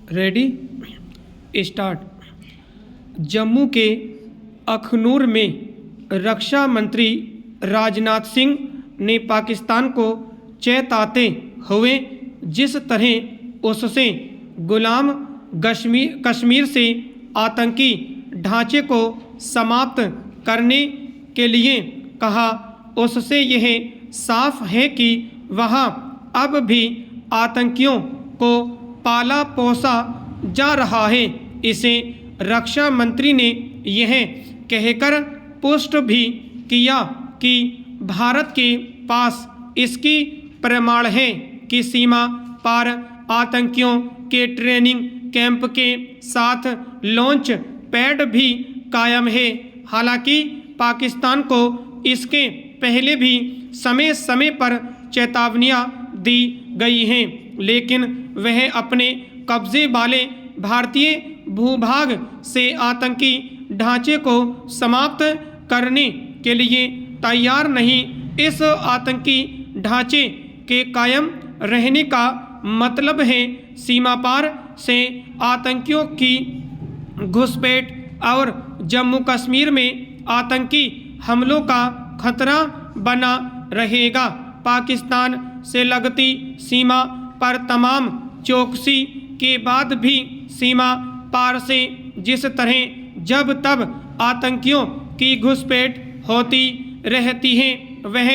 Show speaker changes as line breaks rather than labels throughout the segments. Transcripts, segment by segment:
Ready start. Jammu के अखनूर में रक्षा मंत्री राजनाथ सिंह ने पाकिस्तान को चेताते हुए जिस तरह उससे गुलाम कश्मीर से आतंकी ढांचे को समाप्त करने के लिए कहा, उससे यह साफ है कि वहाँ अब भी आतंकियों को पाला पोसा जा रहा है। इसे रक्षा मंत्री ने यह कहकर पुष्ट भी किया कि भारत के पास इसकी प्रमाण है कि सीमा पार आतंकियों के ट्रेनिंग कैंप के साथ लॉन्च पैड भी कायम है। हालांकि पाकिस्तान को इसके पहले भी समय समय पर चेतावनियां दी गई हैं, लेकिन वह अपने कब्जे वाले भारतीय भूभाग से आतंकी ढांचे को समाप्त करने के लिए तैयार नहीं। इस आतंकी ढांचे के कायम रहने का मतलब है सीमा पार से आतंकियों की घुसपैठ और जम्मू कश्मीर में आतंकी हमलों का खतरा बना रहेगा। पाकिस्तान से लगती सीमा पर तमाम चौकसी के बाद भी सीमा पार से जिस तरह जब तब आतंकियों की घुसपैठ होती रहती है, वह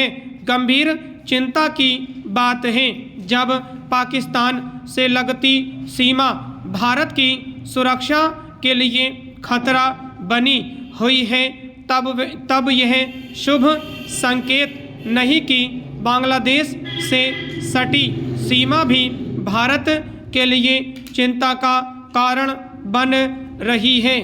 गंभीर चिंता की बात है। जब पाकिस्तान से लगती सीमा भारत की सुरक्षा के लिए खतरा बनी हुई है, तब यह शुभ संकेत नहीं कि बांग्लादेश से सटी सीमा भी भारत के लिए चिंता का कारण बन रही है।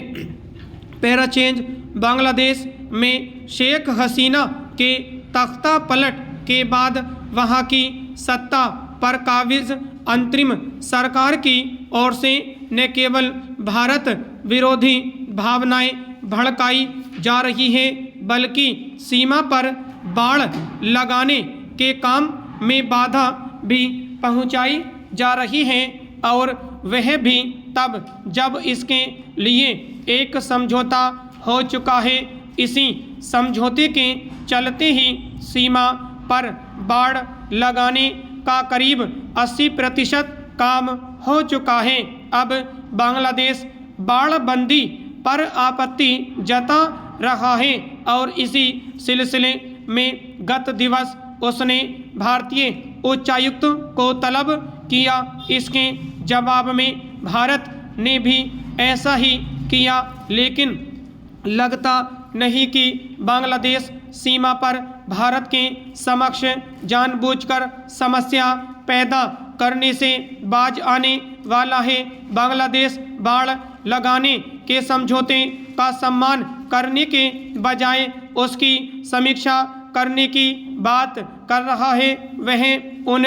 Para change. बांग्लादेश में शेख हसीना के तख्ता पलट के बाद वहां की सत्ता पर काबिज अंतरिम सरकार की ओर से न केवल भारत विरोधी भावनाएं भड़काई जा रही हैं, बल्कि सीमा पर बाड़ लगाने के काम में बाधा भी पहुंचाई जा रही है, और वह भी तब जब इसके लिए एक समझौता हो चुका है। इसी समझौते के चलते ही सीमा पर बाड़ लगाने का करीब 80% काम हो चुका है। अब बांग्लादेश बाड़बंदी पर आपत्ति जता रहा है और इसी सिलसिले में गत दिवस उसने भारतीय उच्चायुक्त को तलब किया। इसके जवाब में भारत ने भी ऐसा ही किया, लेकिन लगता नहीं कि बांग्लादेश सीमा पर भारत के समक्ष जानबूझकर समस्या पैदा करने से बाज आने वाला है। बांग्लादेश बाड़ लगाने के समझौते का सम्मान करने के बजाय उसकी समीक्षा करने की बात कर रहा है। वह उन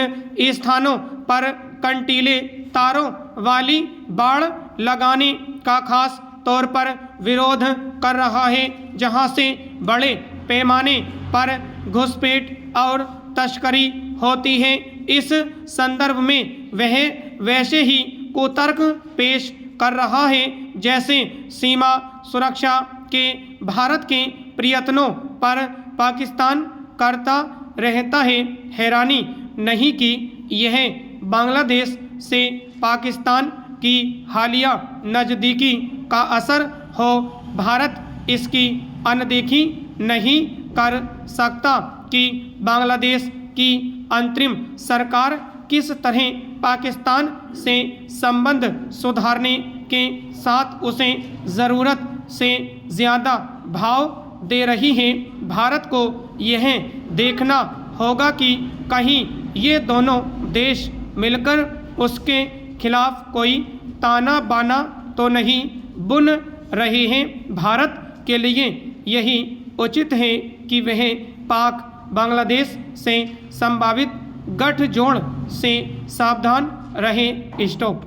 स्थानों पर कंटीले तारों वाली बाड़ लगाने का खास तौर पर विरोध कर रहा है, जहां से बड़े पैमाने पर घुसपैठ और तस्करी होती है। इस संदर्भ में वह वैसे ही कुतर्क पेश कर रहा है जैसे सीमा सुरक्षा के भारत के प्रयत्नों पर पाकिस्तान करता रहता है। हैरानी नहीं कि यह बांग्लादेश से पाकिस्तान की हालिया नज़दीकी का असर हो। भारत इसकी अनदेखी नहीं कर सकता कि बांग्लादेश की अंतरिम सरकार किस तरह पाकिस्तान से संबंध सुधारने के साथ उसे ज़रूरत से ज़्यादा भाव दे रही है। भारत को यह देखना होगा कि कहीं ये दोनों देश मिलकर उसके खिलाफ कोई ताना बाना तो नहीं बुन रहे हैं। भारत के लिए यही उचित है कि वह पाक बांग्लादेश से संभावित गठजोड़ से सावधान रहे। स्टॉप।